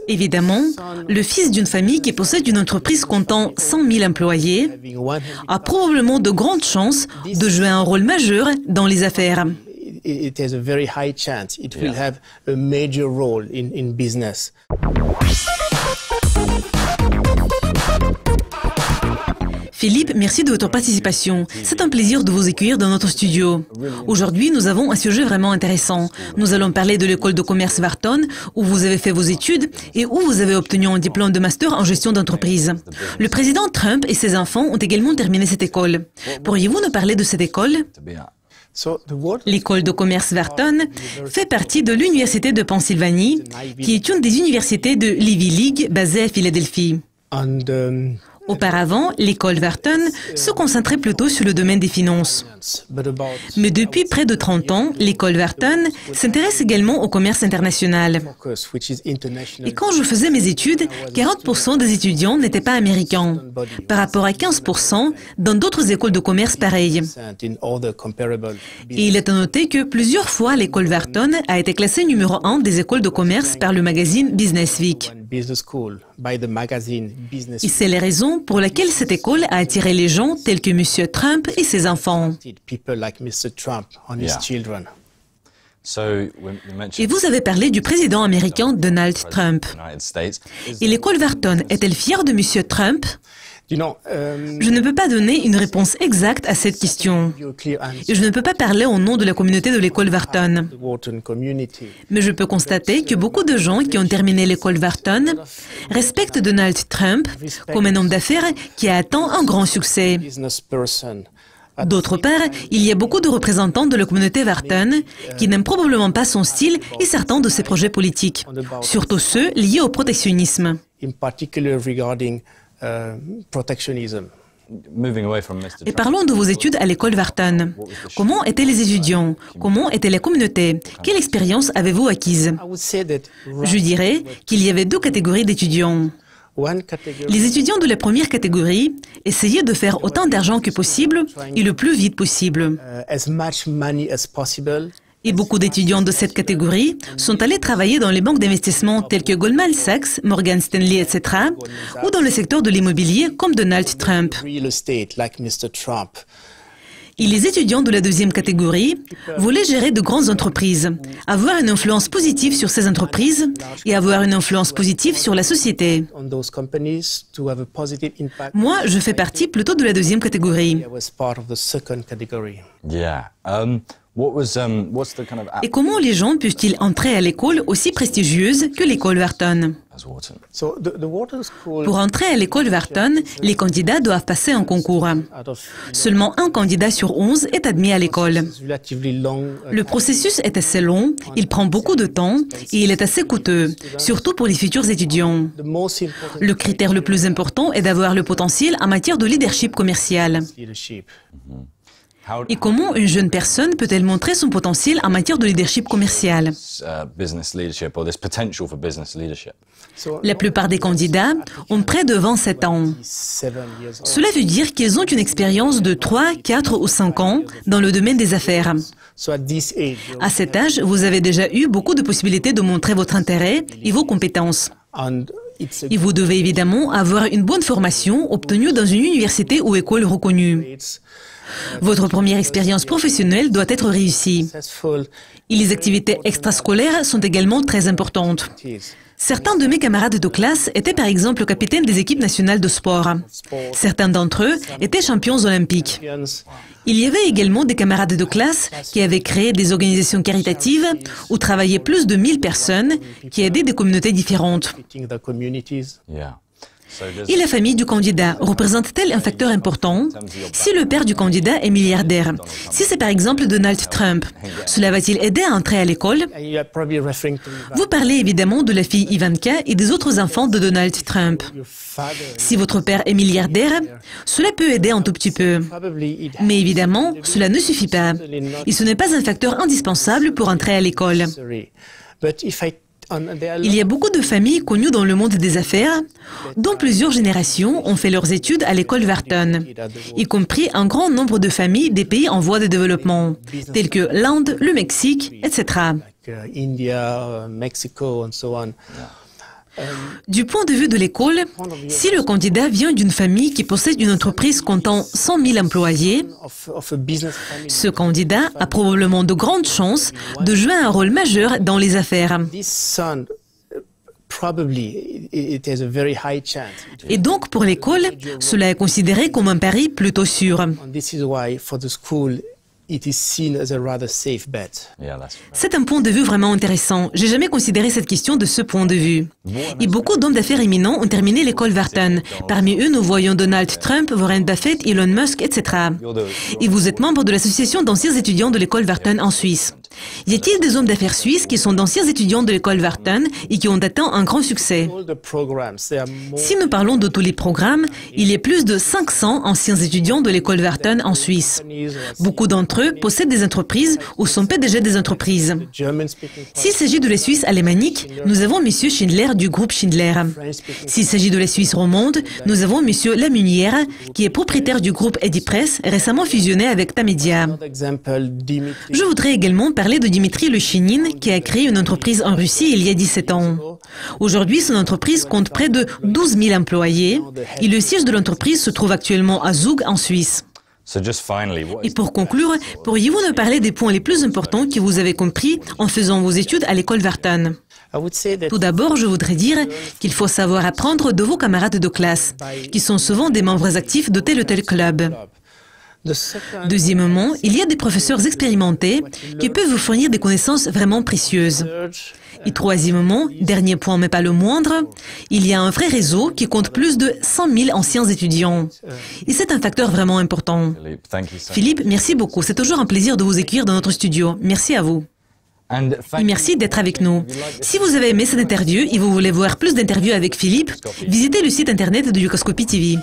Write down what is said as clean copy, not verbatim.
Évidemment, le fils d'une famille qui possède une entreprise comptant 100 000 employés a probablement de grandes chances de jouer un rôle majeur dans les affaires. It has a very high chance it will have a major role in business. Philippe, merci de votre participation. C'est un plaisir de vous accueillir dans notre studio. Aujourd'hui, nous avons un sujet vraiment intéressant. Nous allons parler de l'école de commerce Wharton, où vous avez fait vos études et où vous avez obtenu un diplôme de master en gestion d'entreprise. Le président Trump et ses enfants ont également terminé cette école. Pourriez-vous nous parler de cette école ? L'école de commerce Wharton fait partie de l'Université de Pennsylvanie, qui est une des universités de l'Ivy League basée à Philadelphie. Auparavant, l'école Wharton se concentrait plutôt sur le domaine des finances. Mais depuis près de 30 ans, l'école Wharton s'intéresse également au commerce international. Et quand je faisais mes études, 40% des étudiants n'étaient pas américains, par rapport à 15% dans d'autres écoles de commerce pareilles. Et il est à noter que plusieurs fois, l'école Wharton a été classée numéro 1 des écoles de commerce par le magazine Business Week. Et c'est la raison pour laquelle cette école a attiré les gens tels que M. Trump et ses enfants. Et vous avez parlé du président américain Donald Trump. Et l'école Wharton est-elle fière de M. Trump ? Je ne peux pas donner une réponse exacte à cette question. Et je ne peux pas parler au nom de la communauté de l'école Wharton. Mais je peux constater que beaucoup de gens qui ont terminé l'école Wharton respectent Donald Trump comme un homme d'affaires qui a atteint un grand succès. D'autre part, il y a beaucoup de représentants de la communauté Wharton qui n'aiment probablement pas son style et certains de ses projets politiques, surtout ceux liés au protectionnisme. Et parlons de vos études à l'école Wharton. Comment étaient les étudiants? Comment était la communauté? Quelle expérience avez-vous acquise? Je dirais qu'il y avait deux catégories d'étudiants. Les étudiants de la première catégorie essayaient de faire autant d'argent que possible et le plus vite possible. Et beaucoup d'étudiants de cette catégorie sont allés travailler dans les banques d'investissement telles que Goldman Sachs, Morgan Stanley, etc., ou dans le secteur de l'immobilier comme Donald Trump. Et les étudiants de la deuxième catégorie voulaient gérer de grandes entreprises, avoir une influence positive sur ces entreprises et avoir une influence positive sur la société. Moi, je fais partie plutôt de la deuxième catégorie. Et comment les gens peuvent-ils entrer à l'école aussi prestigieuse que l'école Wharton? Pour entrer à l'école Wharton, les candidats doivent passer un concours. Seulement un candidat sur 11 est admis à l'école. Le processus est assez long, il prend beaucoup de temps et il est assez coûteux, surtout pour les futurs étudiants. Le critère le plus important est d'avoir le potentiel en matière de leadership commercial. Et comment une jeune personne peut-elle montrer son potentiel en matière de leadership commercial? La plupart des candidats ont près de 27 ans. Cela veut dire qu'ils ont une expérience de 3, 4 ou 5 ans dans le domaine des affaires. À cet âge, vous avez déjà eu beaucoup de possibilités de montrer votre intérêt et vos compétences. Et vous devez évidemment avoir une bonne formation obtenue dans une université ou école reconnue. Votre première expérience professionnelle doit être réussie. Et les activités extrascolaires sont également très importantes. Certains de mes camarades de classe étaient par exemple capitaines des équipes nationales de sport. Certains d'entre eux étaient champions olympiques. Il y avait également des camarades de classe qui avaient créé des organisations caritatives où travaillaient plus de 1000 personnes qui aidaient des communautés différentes. Et la famille du candidat représente-t-elle un facteur important? Si le père du candidat est milliardaire, si c'est par exemple Donald Trump, cela va-t-il aider à entrer à l'école? Vous parlez évidemment de la fille Ivanka et des autres enfants de Donald Trump. Si votre père est milliardaire, cela peut aider un tout petit peu. Mais évidemment, cela ne suffit pas. Et ce n'est pas un facteur indispensable pour entrer à l'école. Il y a beaucoup de familles connues dans le monde des affaires, dont plusieurs générations ont fait leurs études à l'école Wharton, y compris un grand nombre de familles des pays en voie de développement, tels que l'Inde, le Mexique, etc. India, Mexico, and so on. Du point de vue de l'école, si le candidat vient d'une famille qui possède une entreprise comptant 100 000 employés, ce candidat a probablement de grandes chances de jouer un rôle majeur dans les affaires. Et donc, pour l'école, cela est considéré comme un pari plutôt sûr. C'est un point de vue vraiment intéressant. J'ai jamais considéré cette question de ce point de vue. Et beaucoup d'hommes d'affaires éminents ont terminé l'école Wharton. Parmi eux, nous voyons Donald Trump, Warren Buffett, Elon Musk, etc. Et vous êtes membre de l'association d'anciens étudiants de l'école Wharton en Suisse. Y a-t-il des hommes d'affaires suisses qui sont d'anciens étudiants de l'école Wharton et qui ont atteint un grand succès? Si nous parlons de tous les programmes, il y a plus de 500 anciens étudiants de l'école Wharton en Suisse. Beaucoup d'entre eux possèdent des entreprises ou sont PDG des entreprises. S'il s'agit de la Suisse alémanique, nous avons M. Schindler du groupe Schindler. S'il s'agit de la Suisse romande, nous avons M. Lamunière, qui est propriétaire du groupe Edipress, récemment fusionné avec Tamedia. Je voudrais également parler de Dimitri Lushinin, qui a créé une entreprise en Russie il y a 17 ans. Aujourd'hui, son entreprise compte près de 12 000 employés et le siège de l'entreprise se trouve actuellement à Zug, en Suisse. Et pour conclure, pourriez-vous nous parler des points les plus importants que vous avez compris en faisant vos études à l'école Wharton? Tout d'abord, je voudrais dire qu'il faut savoir apprendre de vos camarades de classe, qui sont souvent des membres actifs de tel ou tel club. Deuxièmement, il y a des professeurs expérimentés qui peuvent vous fournir des connaissances vraiment précieuses. Et troisièmement, dernier point mais pas le moindre, il y a un vrai réseau qui compte plus de 100 000 anciens étudiants. Et c'est un facteur vraiment important. Philippe, merci beaucoup. C'est toujours un plaisir de vous accueillir dans notre studio. Merci à vous. Et merci d'être avec nous. Si vous avez aimé cette interview et vous voulez voir plus d'interviews avec Philippe, visitez le site internet de Dukascopy TV.